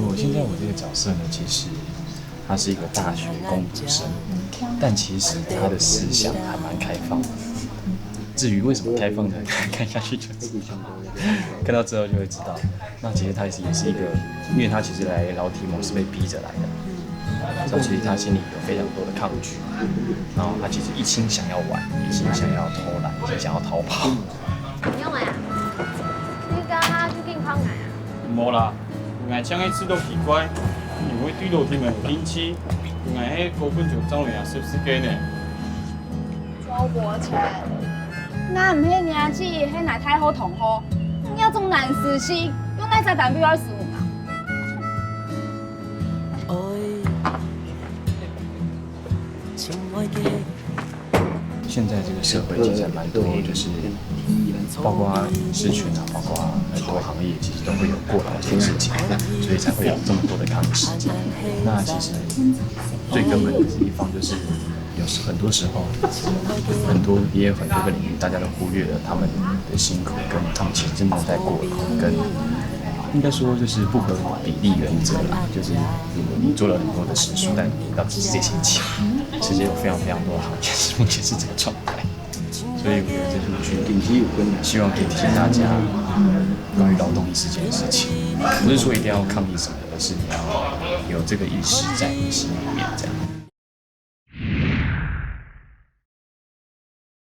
我这个角色呢，其实他是一个大学工读生，但其实他的思想还蛮开放的。至于为什么开放呢？看下去就知道，看到之后就会知道。那其实他也是一个，因为他其实来劳体模是被逼着来的，所以其实他心里有非常多的抗拒，然后他其实一心想要玩，一心想要偷懒，一心想要逃跑。唔用呀，你家下去健康癌啊？无啦，眼枪一次都奇怪，因为对楼梯们有兴趣，眼迄根本就走人是时间呢。周伯成，咱唔迄年纪，迄乃太好同好，你要种男死心，用那才胆比较死嘛。现在这个社会其实蛮多，就是包括影视圈啊，包括很多行业，其实都会有过劳这件事情，所以才会有这么多的抗议事件。那其实最根本的地方就是，很多时候，也有很多个领域，大家都忽略了他们的辛苦，跟他们其实真的在过劳，跟应该说就是不合比例原则啦，就是你做了很多的时数，但你到只是这些钱，世界有非常多的行业是目前是这个状态，所以我觉得这部剧希望可以提醒大家关于劳动意识这件事情，不是说一定要抗议什么，而是你要有这个意识在你心里面这样。